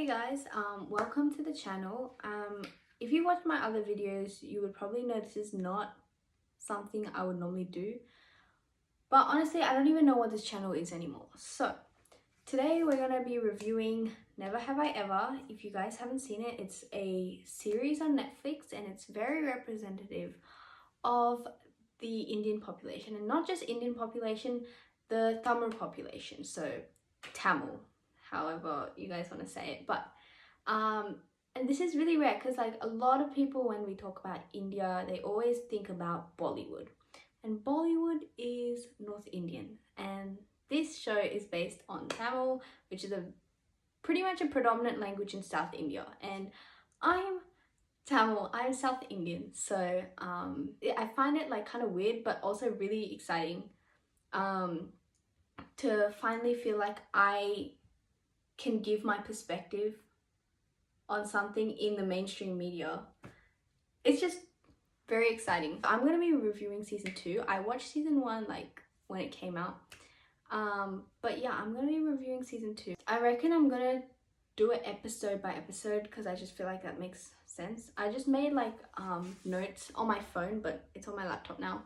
Hey guys, welcome to the channel. If you watch my other videos, you would probably know this is not something I would normally do. But honestly, I don't even know what this channel is anymore. So, today we're gonna be reviewing Never Have I Ever. If you guys haven't seen it, it's a series on Netflix and it's very representative of the Indian population. And not just Indian population, the Tamil population. So, Tamil, however you guys want to say it. But and this is really rare because like a lot of people when we talk about India, they always think about Bollywood, and Bollywood is North Indian, and this show is based on Tamil, which is a pretty much a predominant language in South India. And I'm Tamil, I'm South Indian, so I find it like kind of weird but also really exciting to finally feel like I can give my perspective on something in the mainstream media. It's just very exciting. I'm going to be reviewing season 2. I watched season 1 like when it came out. But yeah, I'm going to be reviewing season 2. I reckon I'm going to do it episode by episode because I just feel like that makes sense. I just made like notes on my phone, but it's on my laptop now.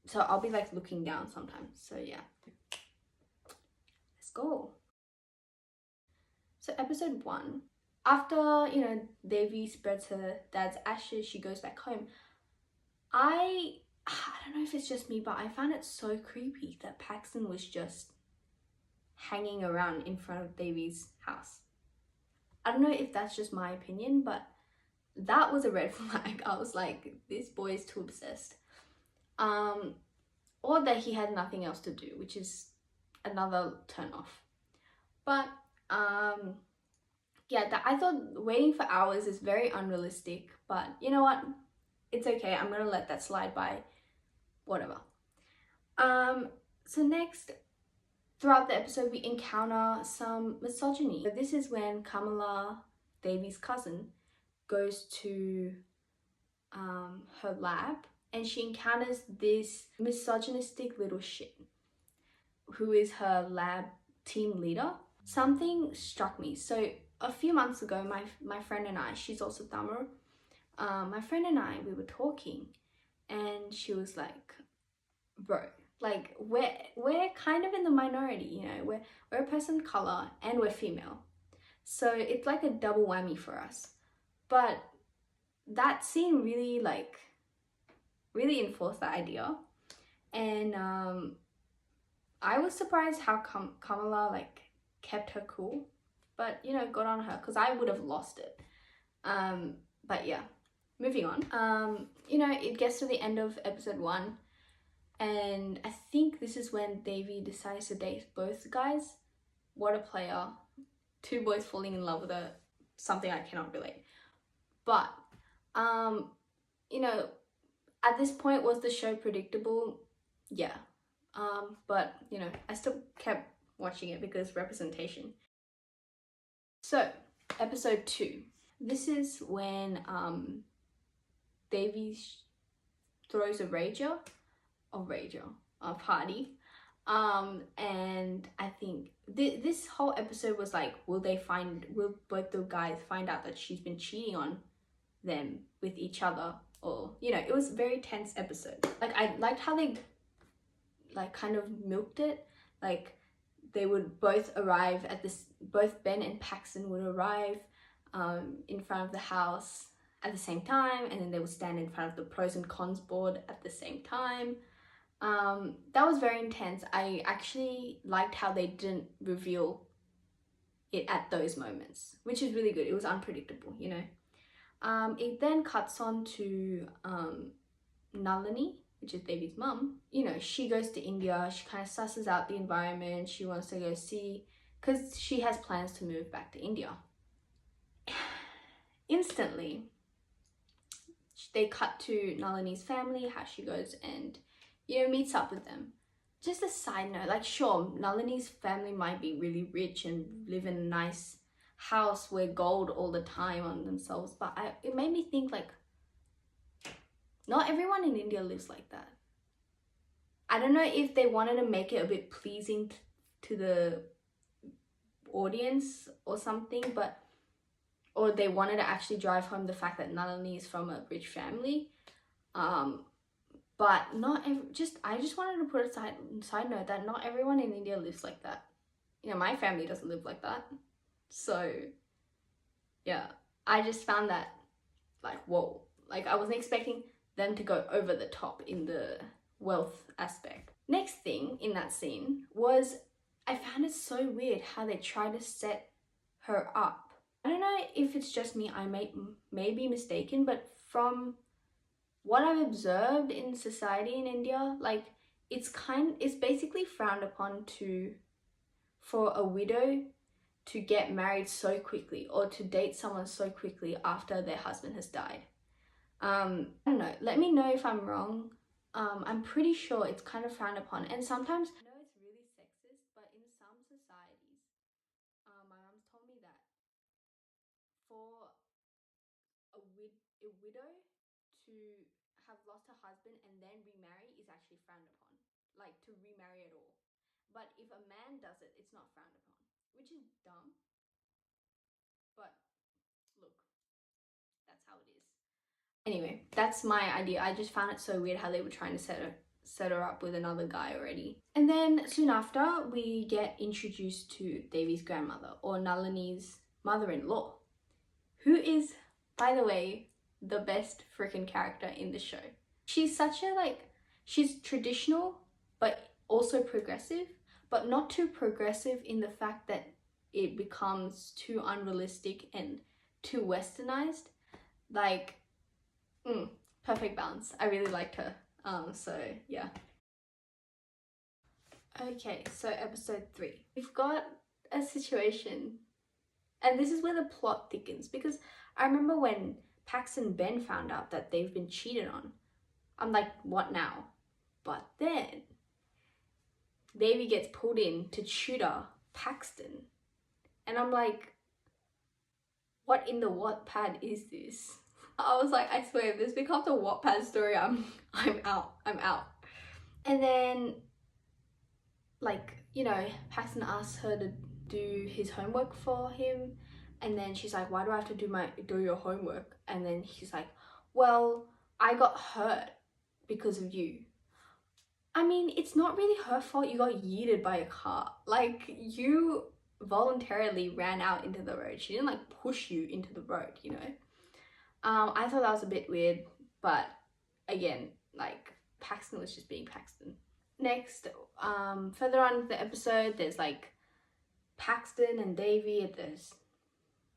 So I'll be like looking down sometimes. So yeah. Let's go. So episode 1. After, Devi spreads her dad's ashes, she goes back home. I don't know if it's just me, but I found it so creepy that Paxton was just hanging around in front of Devi's house. I don't know if that's just my opinion, but that was a red flag. I was like, this boy is too obsessed. Or that he had nothing else to do, which is another turn off. But yeah, I thought waiting for hours is very unrealistic, but you know what? It's okay. I'm gonna let that slide by. Whatever. So next, throughout the episode, we encounter some misogyny. So this is when Kamala, Devi's cousin, goes to her lab and she encounters this misogynistic little shit who is her lab team leader. Something struck me. So a few months ago, my friend and I, she's also Tamil, my friend and I, we were talking and she was like, bro, like we're kind of in the minority, we're a person of color and we're female. So it's like a double whammy for us. But that scene really enforced that idea. And I was surprised how Kamala like kept her cool, but got on her because I would have lost it. But yeah, moving on. It gets to the end of episode 1 and I think this is when Devi decides to date both guys. What a player. 2 boys falling in love with something I cannot relate. But at this point, was the show predictable? Yeah. But I still kept watching it because representation. So episode 2, this is when Devi throws a party, and I think this whole episode was like, will both the guys find out that she's been cheating on them with each other? Or it was a very tense episode. Like I liked how they like kind of milked it. Like they would both arrive at both Ben and Paxton would arrive in front of the house at the same time, and then they would stand in front of the pros and cons board at the same time. That was very intense. I actually liked how they didn't reveal it at those moments, which is really good. It was unpredictable, It then cuts on to Nalini, which is Devi's mum. She goes to India. She kind of susses out the environment. She wants to go see, because she has plans to move back to India. Instantly, they cut to Nalini's family, how she goes and meets up with them. Just a side note, like sure, Nalini's family might be really rich and live in a nice house, wear gold all the time on themselves, but it made me think like, not everyone in India lives like that. I don't know if they wanted to make it a bit pleasing to the audience or something, or they wanted to actually drive home the fact that Nalini is from a rich family. But not I just wanted to put a side note that not everyone in India lives like that. You know, my family doesn't live like that. So yeah, I just found that like, whoa, like I wasn't expecting them to go over the top in the wealth aspect. Next thing in that scene was, I found it so weird how they try to set her up. I don't know if it's just me, I may be mistaken, but from what I've observed in society in India, like it's basically frowned upon for a widow to get married so quickly or to date someone so quickly after their husband has died. I don't know, let me know if I'm wrong. I'm pretty sure it's kind of frowned upon, and sometimes I know it's really sexist, but in some societies, my mom's told me that for a widow to have lost her husband and then remarry is actually frowned upon, like to remarry at all. But if a man does it, it's not frowned upon, which is dumb, but look, that's how it is. Anyway, that's my idea. I just found it so weird how they were trying to set her up with another guy already. And then soon after, we get introduced to Devi's grandmother, or Nalini's mother-in-law, who is, by the way, the best freaking character in the show. She's such a she's traditional, but also progressive, but not too progressive in the fact that it becomes too unrealistic and too westernized. Like, perfect balance. I really liked her. So yeah. Okay, so episode 3. We've got a situation, and this is where the plot thickens, because I remember when Pax and Ben found out that they've been cheated on. I'm like, what now? But then Devi gets pulled in to tutor Paxton. And I'm like, what in the Wattpad is this? I was like, I swear, if this becomes a Wattpad story, I'm out. And then, like, you know, Paxton asks her to do his homework for him, and then she's like, why do I have to do your homework? And then he's like, well, I got hurt because of you. I mean, it's not really her fault you got yeeted by a car. Like, you voluntarily ran out into the road. She didn't like push you into the road, you know. I thought that was a bit weird, but again, like, Paxton was just being Paxton. Next, further on in the episode, there's like Paxton and Devi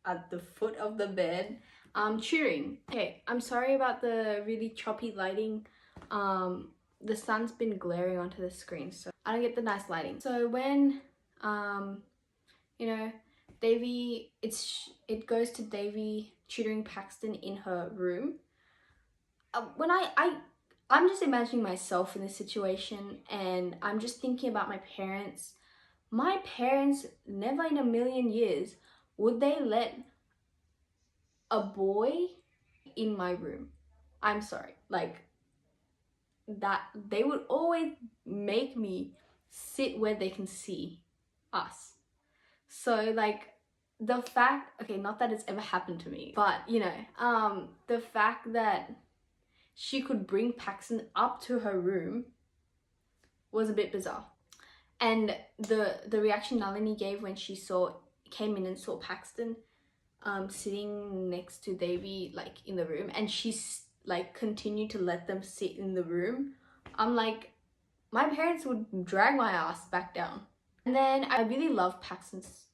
at the foot of the bed, tutoring. Okay, I'm sorry about the really choppy lighting. The sun's been glaring onto the screen, so I don't get the nice lighting. So when, you know, Devi, it goes to Devi tutoring Paxton in her room. When I'm just imagining myself in this situation, and I'm just thinking about my parents. My parents, never in a million years would they let a boy in my room. I'm sorry, like, that they would always make me sit where they can see us. So like, the fact, okay, not that it's ever happened to me, but you know, the fact that she could bring Paxton up to her room was a bit bizarre. And the reaction Nalini gave when she came in and saw Paxton sitting next to Devi, like, in the room, and she's like continued to let them sit in the room. I'm like, my parents would drag my ass back down. And then I really love Paxton's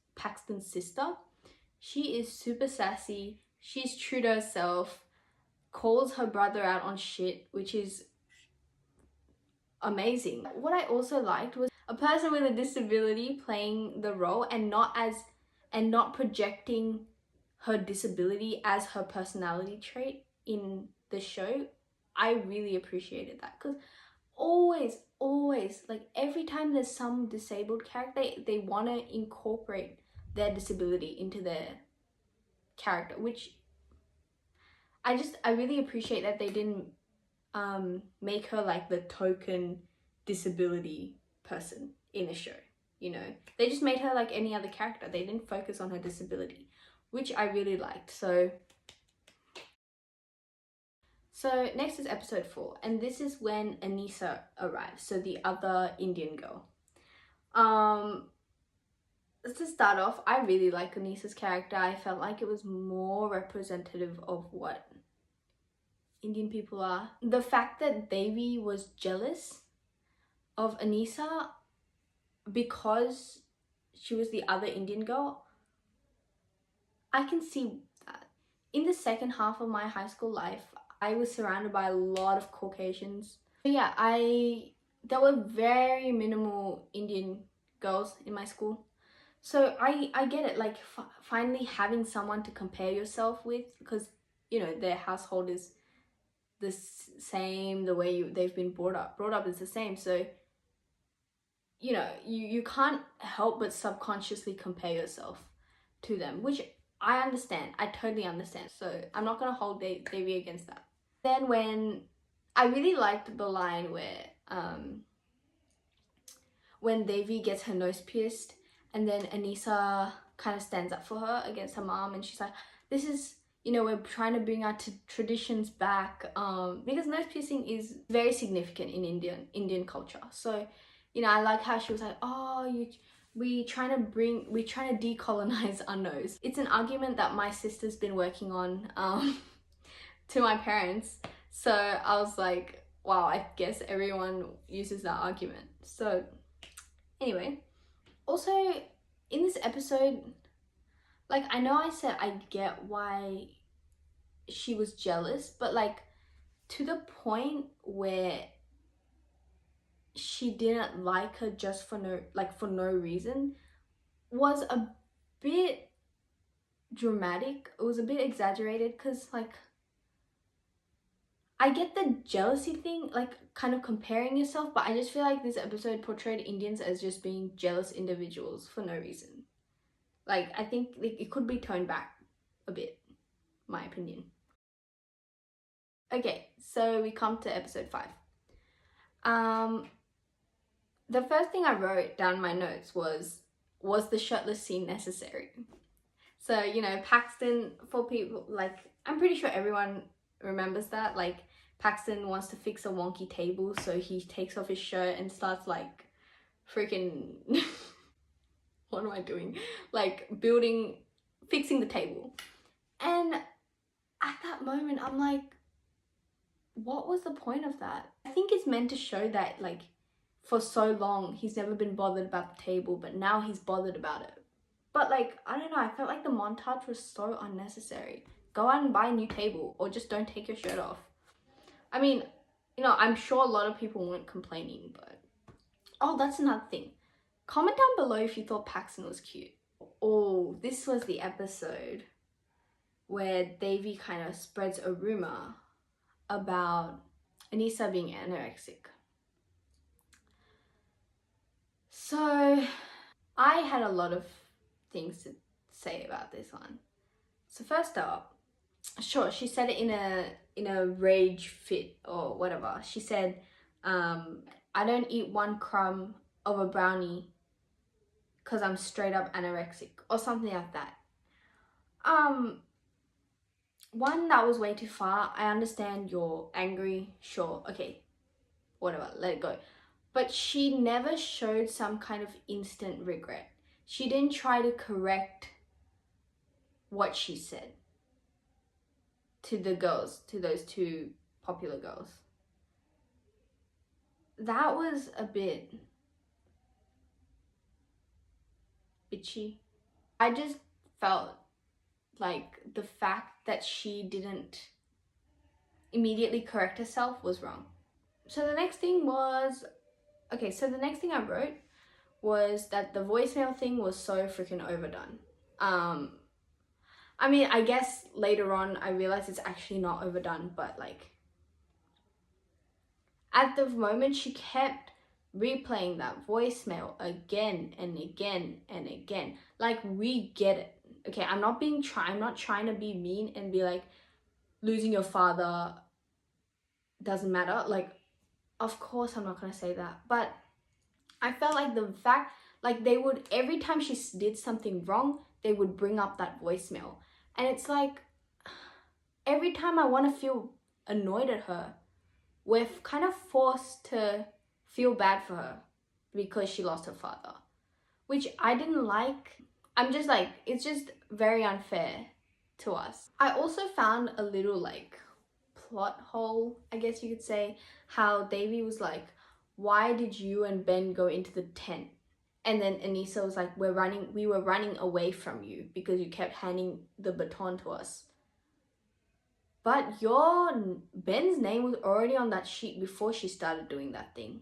sister. She is super sassy. She's true to herself, calls her brother out on shit, which is amazing. What I also liked was a person with a disability playing the role, and not projecting her disability as her personality trait in the show. I really appreciated that, because always, like, every time there's some disabled character, they want to incorporate their disability into their character, which I really appreciate that they didn't make her like the token disability person in the show, you know. They just made her like any other character. They didn't focus on her disability, which I really liked. So next is episode 4, and this is when Aneesa arrives, so the other Indian girl. To start off, I really like Aneesa's character. I felt like it was more representative of what Indian people are. The fact that Devi was jealous of Aneesa because she was the other Indian girl, I can see that. In the second half of my high school life, I was surrounded by a lot of Caucasians. Yeah, there were very minimal Indian girls in my school. So I get it, like finally having someone to compare yourself with, because you know their household is the same, the way they've been brought up is the same. So you know you can't help but subconsciously compare yourself to them, which I understand. I totally understand. So I'm not gonna hold Devi against that. Then when I really liked the line when Devi gets her nose pierced, and then Aneesa kind of stands up for her against her mom, and she's like, this is, you know, we're trying to bring our traditions back, because nose piercing is very significant in Indian culture. So, you know, I like how she was like, oh, we trying to decolonize our nose. It's an argument that my sister's been working on to my parents. So I was like, wow, I guess everyone uses that argument. So anyway, also in this episode, like, I know I said I get why she was jealous, but like to the point where she didn't like her just for no reason was a bit dramatic. It was a bit exaggerated, because like I get the jealousy thing, like kind of comparing yourself, but I just feel like this episode portrayed Indians as just being jealous individuals for no reason. Like, I think it could be toned back a bit, my opinion. Okay, so we come to episode 5. The first thing I wrote down in my notes was the shirtless scene necessary? So, you know, Paxton, for people, like, I'm pretty sure everyone remembers that, like, Paxton wants to fix a wonky table, so he takes off his shirt and starts like freaking what am I doing? Like fixing the table. And at that moment, I'm like, what was the point of that? I think it's meant to show that, like, for so long, he's never been bothered about the table, but now he's bothered about it. But, like, I don't know, I felt like the montage was so unnecessary. Go out and buy a new table, or just don't take your shirt off. I mean, you know, I'm sure a lot of people weren't complaining, but... Oh, that's another thing. Comment down below if you thought Paxton was cute. Oh, this was the episode where Devi kind of spreads a rumor about Aneesa being anorexic. So I had a lot of things to say about this one. So first up, sure, she said it in a rage fit or whatever. She said, I don't eat one crumb of a brownie because I'm straight up anorexic, or something like that. One, that was way too far. I understand you're angry, sure, okay, whatever, let it go. But she never showed some kind of instant regret. She didn't try to correct what she said to the girls, to those two popular girls. That was a bit bitchy. I just felt like the fact that she didn't immediately correct herself was wrong. So the next thing I wrote was that the voicemail thing was so freaking overdone. I mean, I guess later on I realized it's actually not overdone, but like at the moment she kept replaying that voicemail again and again and again. Like, we get it. Okay, I'm not trying to be mean and be like, losing your father doesn't matter. Like, of course I'm not gonna say that, but I felt like the fact, Like they would, every time she did something wrong, they would bring up that voicemail. And it's like, every time I want to feel annoyed at her, we're kind of forced to feel bad for her because she lost her father, which I didn't like. I'm just like, it's just very unfair to us. I also found a little like plot hole, I guess you could say, how Devi was like, why did you and Ben go into the tent? And then Aneesa was like, we were running away from you because you kept handing the baton to us. But Ben's name was already on that sheet before she started doing that thing.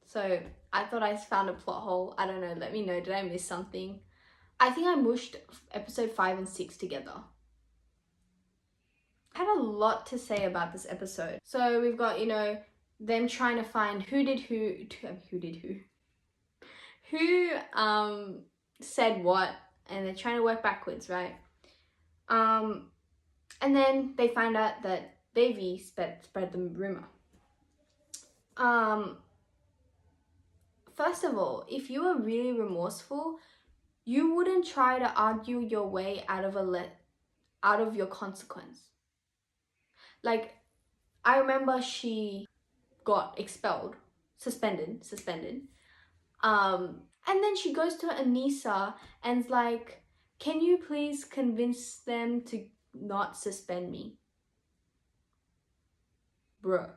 So I thought I found a plot hole. I don't know, let me know, did I miss something? I think I mushed episode 5 and 6 together. I had a lot to say about this episode. So we've got, you know, them trying to find who said what, and they're trying to work backwards, right? And then they find out that Devi spread the rumor. First of all, if you were really remorseful, you wouldn't try to argue your way out of your consequence. Like, I remember she got expelled, suspended. And then she goes to Aneesa and's like, can you please convince them to not suspend me? Bruh.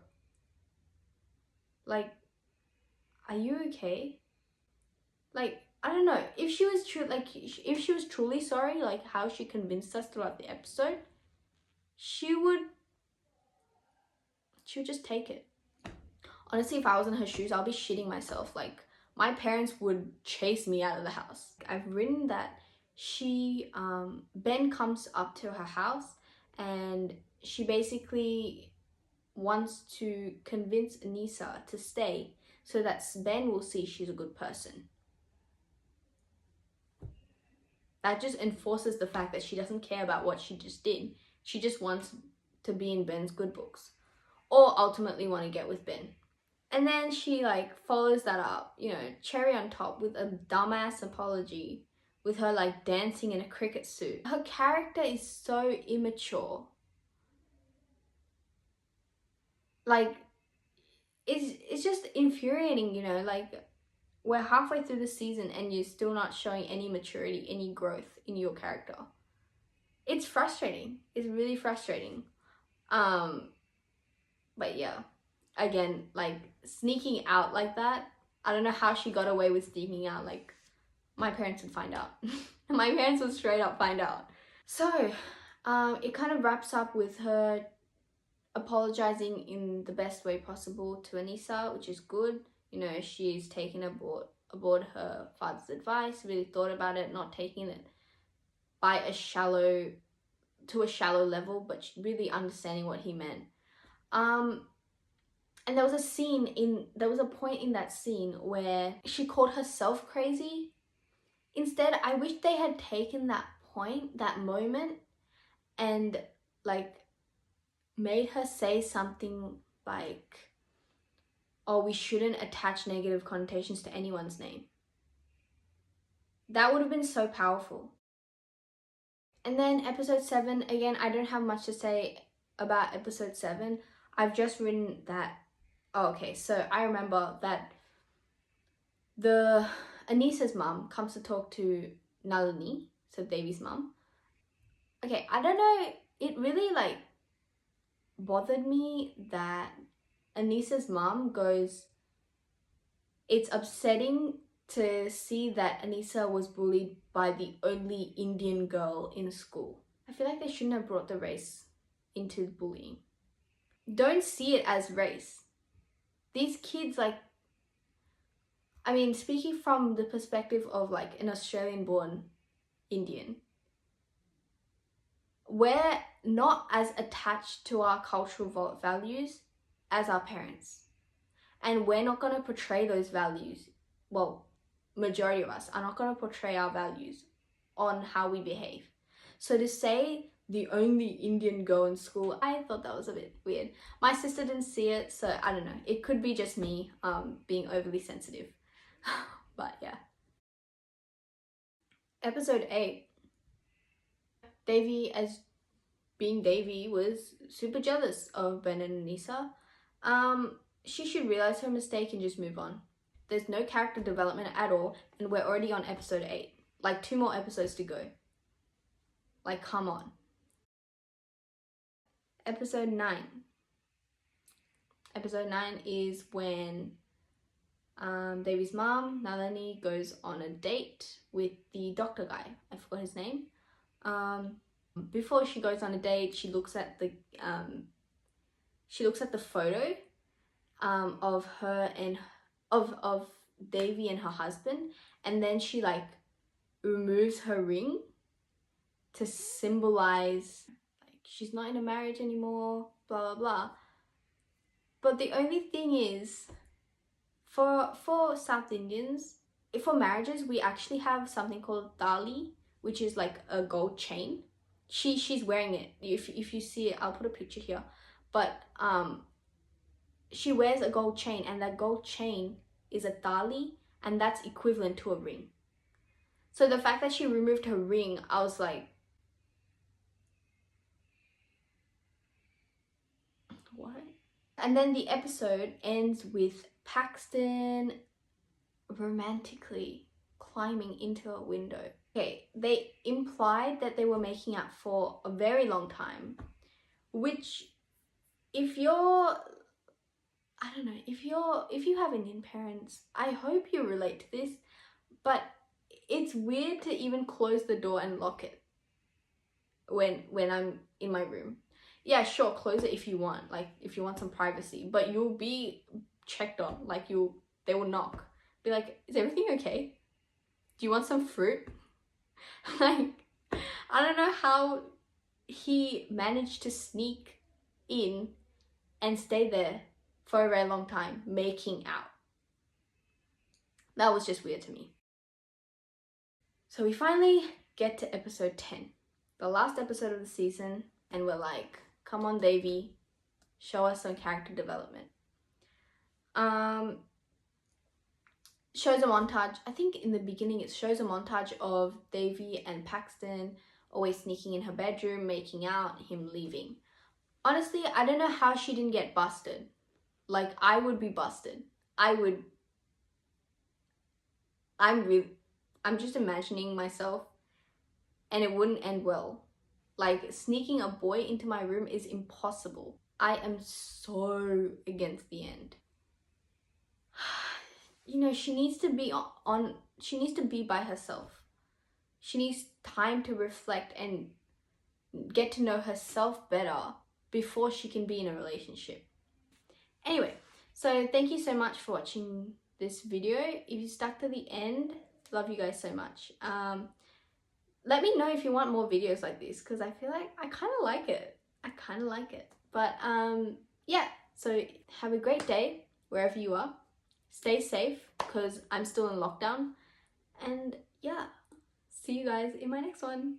Like, are you okay? Like, I don't know, if she was truly sorry, like how she convinced us throughout the episode, she would just take it. Honestly, if I was in her shoes, I'll be shitting myself. Like, my parents would chase me out of the house. I've written that Ben comes up to her house and she basically wants to convince Aneesa to stay so that Ben will see she's a good person. That just enforces the fact that she doesn't care about what she just did. She just wants to be in Ben's good books, or ultimately want to get with Ben. And then she like follows that up, you know, cherry on top, with a dumbass apology, with her like dancing in a cricket suit. Her character is so immature. Like, it's just infuriating, you know, like we're halfway through the season and you're still not showing any maturity, any growth in your character. It's frustrating. It's really frustrating. But yeah, again, like sneaking out like that, I don't know how she got away with sneaking out. Like, my parents would find out. My parents would straight up find out. So it kind of wraps up with her apologizing in the best way possible to Aneesa, which is good. You know, she's taken aboard her father's advice, really thought about it, not taking it by a shallow level, but really understanding what he meant. And there was a point in that scene where she called herself crazy. Instead, I wish they had taken that moment, and like made her say something like, oh, we shouldn't attach negative connotations to anyone's name. That would have been so powerful. And then episode 7, again, I don't have much to say about episode 7. I've just written that, so I remember that Aneesa's mum comes to talk to Nalini, so Devi's mum. Okay, I don't know, it really like bothered me that Aneesa's mum goes, it's upsetting to see that Aneesa was bullied by the only Indian girl in school. I feel like they shouldn't have brought the race into bullying. Don't see it as race. These kids, like, I mean, speaking from the perspective of like an Australian-born Indian, we're not as attached to our cultural values as our parents. And we're not going to portray those values. Well, majority of us are not going to portray our values on how we behave. So to say the only Indian girl in school, I thought that was a bit weird. My sister didn't see it, so I don't know. It could be just me being overly sensitive. But yeah. Episode 8. Devi, as being Devi, was super jealous of Ben and Aneesa. She should realize her mistake and just move on. There's no character development at all, and we're already on episode 8. Like 2 more episodes to go. Like, come on. Episode 9. Episode 9 is when Devi's mom, Nalini, goes on a date with the doctor guy. I forgot his name. Before she goes on a date, she looks at the photo of her and of Devi and her husband, and then she like removes her ring to symbolize like she's not in a marriage anymore, blah blah blah. But the only thing is, for South Indians, for marriages, we actually have something called tali, which is like a gold chain. She's wearing it. If you see it, I'll put a picture here. But she wears a gold chain, and that gold chain is a tali, and that's equivalent to a ring. So the fact that she removed her ring, I was like, what? And then the episode ends with Paxton romantically climbing into a window. Okay, they implied that they were making out for a very long time, which if you have Indian parents, I hope you relate to this, but it's weird to even close the door and lock it when I'm in my room. Yeah, sure, close it if you want, like if you want some privacy, but you'll be checked on, like they will knock, be like, is everything okay? Do you want some fruit? Like, I don't know how he managed to sneak in and stay there for a very long time, making out. That was just weird to me. So we finally get to episode 10, the last episode of the season, and we're like, come on, Devi, show us some character development. Shows a montage. I think in the beginning it shows a montage of Devi and Paxton always sneaking in her bedroom, making out, him leaving. Honestly, I don't know how she didn't get busted. Like, I would be busted. I'm just imagining myself, and it wouldn't end well. Like, sneaking a boy into my room is impossible. I am so against the end. You know, she needs to be by herself. She needs time to reflect and get to know herself better before she can be in a relationship. Anyway, so thank you so much for watching this video. If you stuck to the end, love you guys so much. Let me know if you want more videos like this, because I feel like I kind of like it. But yeah, so have a great day wherever you are. Stay safe, because I'm still in lockdown. And yeah, see you guys in my next one.